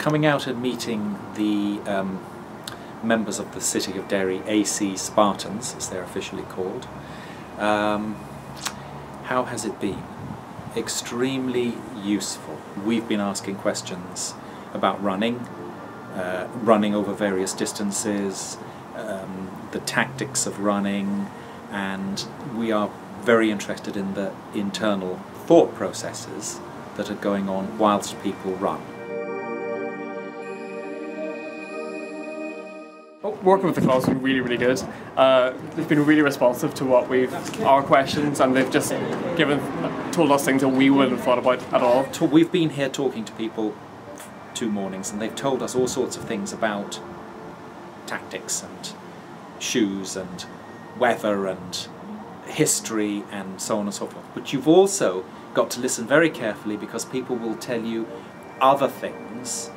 coming out and meeting the members of the City of Derry AC Spartans, as they're officially called. How has it been? Extremely useful. We've been asking questions about running, running over various distances, the tactics of running, and we are very interested in the internal thought processes that are going on whilst people run. Working with the club's been really good. They've been really responsive to our questions, and they've just told us things that we wouldn't have thought about at all. We've been here talking to people 2 mornings, and they've told us all sorts of things about tactics and shoes and weather and history and so on and so forth. But you've also got to listen very carefully, because people will tell you other things.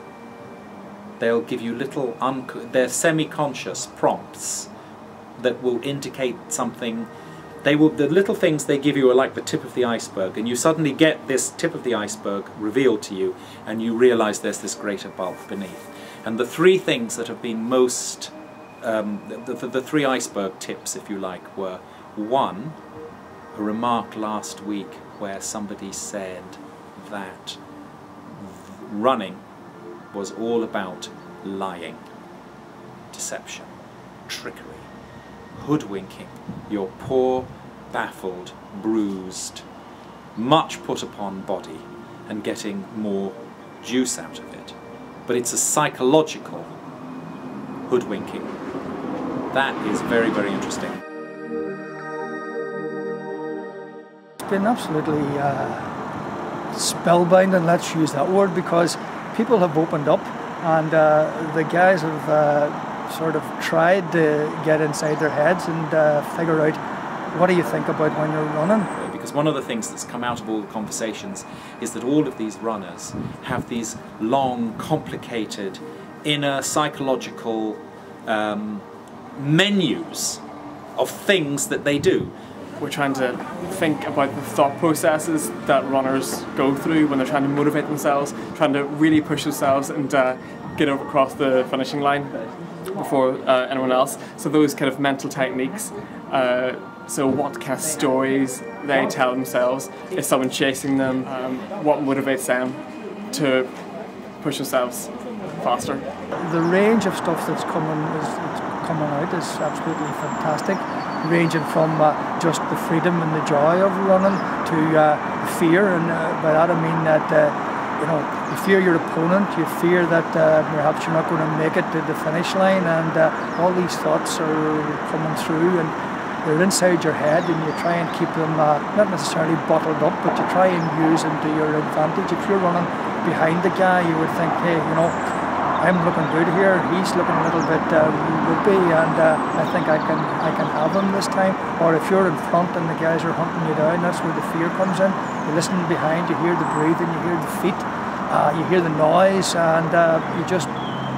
They'll give you little, they're semi-conscious prompts that will indicate something. The little things they give you are like the tip of the iceberg, and you suddenly get this tip of the iceberg revealed to you, and you realise there's this greater bulk beneath. And the 3 things that have been most, the 3 iceberg tips, if you like, were: 1, a remark last week where somebody said that running was all about lying, deception, trickery, hoodwinking your poor, baffled, bruised, much put upon body and getting more juice out of it. But it's a psychological hoodwinking. That is very, very interesting. It's been absolutely spellbinding, let's use that word, because people have opened up, and the guys have sort of tried to get inside their heads and figure out, what do you think about when you're running? Because one of the things that's come out of all the conversations is that all of these runners have these long, complicated, inner psychological menus of things that they do. We're trying to think about the thought processes that runners go through when they're trying to motivate themselves, trying to really push themselves and get across the finishing line before anyone else. So those kind of mental techniques. So what kind of stories they tell themselves, is someone chasing them, what motivates them to push themselves faster. The range of stuff that's coming out is absolutely fantastic, ranging from just the freedom and the joy of running to fear, and by that I mean that you fear your opponent, you fear that perhaps you're not going to make it to the finish line, and all these thoughts are coming through, and they're inside your head, and you try and keep them not necessarily bottled up, but you try and use them to your advantage. If you're running behind the guy, you would think, hey, I'm looking good here, he's looking a little bit loopy, and I think I can have him this time. Or if you're in front and the guys are hunting you down, that's where the fear comes in. You listen behind, you hear the breathing, you hear the feet, you hear the noise, and you just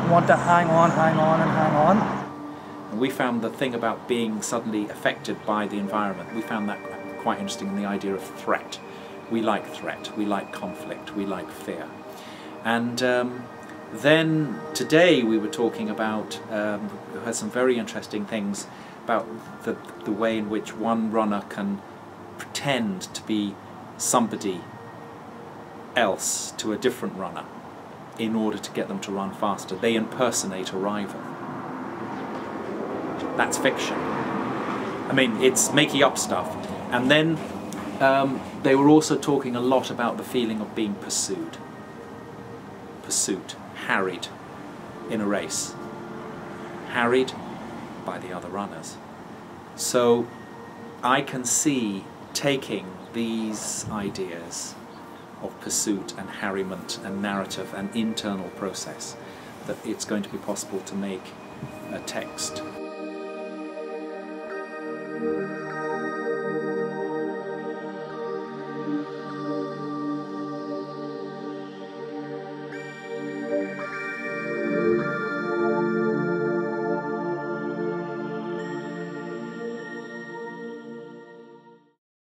want to hang on and hang on. And we found the thing about being suddenly affected by the environment, we found that quite interesting in the idea of threat. We like threat, we like conflict, we like fear. And then today we were talking about, we had some very interesting things about the way in which one runner can pretend to be somebody else to a different runner in order to get them to run faster. They impersonate a rival. That's fiction. I mean, it's making up stuff. And then they were also talking a lot about the feeling of being pursued. Pursuit. Harried in a race, harried by the other runners. So I can see taking these ideas of pursuit and harryment and narrative and internal process, that it's going to be possible to make a text.